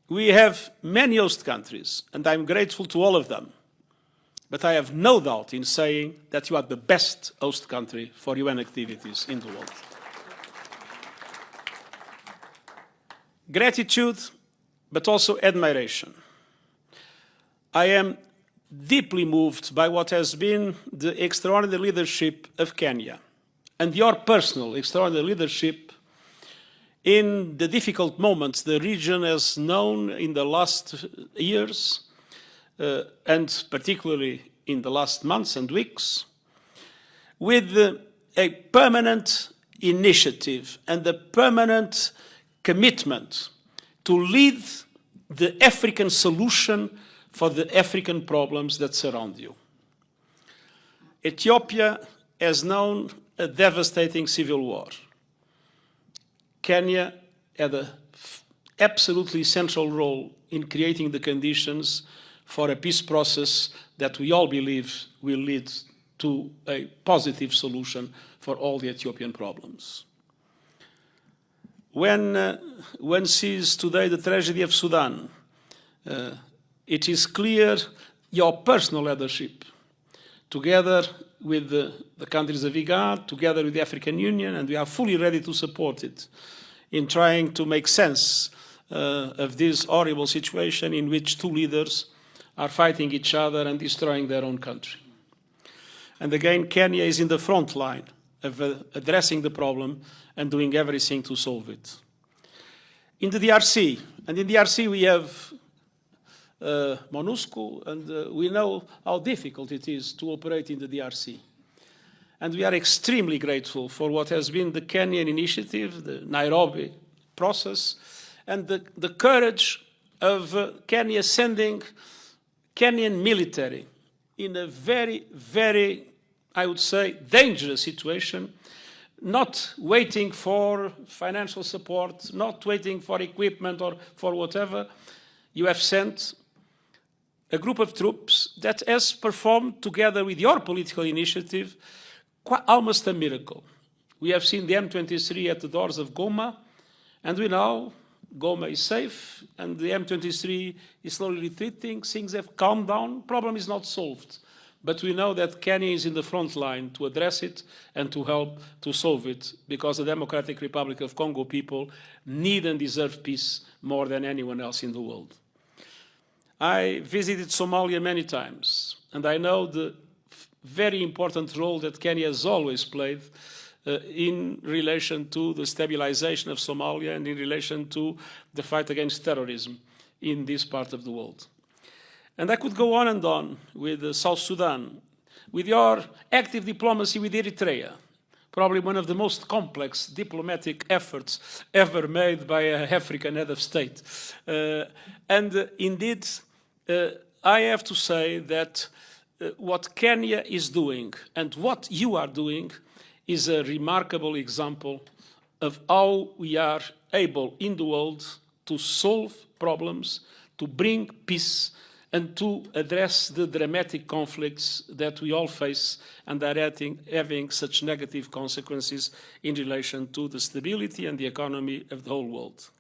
We have many host countries, and I'm grateful to all of them. But I have no doubt in saying that you are the best host country for UN activities in the world. Gratitude, but also admiration. I am deeply moved by what has been the extraordinary leadership of Kenya and your personal extraordinary leadership in the difficult moments the region has known in the last years, and particularly in the last months and weeks, with a permanent initiative and a permanent commitment to lead the African solution for the African problems that surround you. Ethiopia has known a devastating civil war. Kenya had an absolutely central role in creating the conditions for a peace process that we all believe will lead to a positive solution for all the Ethiopian problems. When one sees today the tragedy of Sudan, it is clear your personal leadership, together with the countries of IGAD, together with the African Union, and we are fully ready to support it, in trying to make sense of this horrible situation in which two leaders are fighting each other and destroying their own country. And again, Kenya is in the front line of addressing the problem and doing everything to solve it. In the DRC, and in the DRC we have MONUSCO, and we know how difficult it is to operate in the DRC. And we are extremely grateful for what has been the Kenyan initiative, the Nairobi process, and the courage of Kenya sending Kenyan military in a very, very, I would say, dangerous situation, not waiting for financial support, not waiting for equipment or for whatever. You have sent a group of troops that has performed, together with your political initiative, almost a miracle. We have seen the M23 at the doors of Goma, and we know Goma is safe, and the M23 is slowly retreating. Things have calmed down. Problem is not solved. But we know that Kenya is in the front line to address it and to help to solve it, because the Democratic Republic of Congo people need and deserve peace more than anyone else in the world. I visited Somalia many times, and I know the very important role that Kenya has always played in relation to the stabilization of Somalia and in relation to the fight against terrorism in this part of the world. And I could go on and on with South Sudan, with your active diplomacy with Eritrea, probably one of the most complex diplomatic efforts ever made by an African head of state. And indeed, I have to say that what Kenya is doing and what you are doing is a remarkable example of how we are able in the world to solve problems, to bring peace, and to address the dramatic conflicts that we all face and are having such negative consequences in relation to the stability and the economy of the whole world.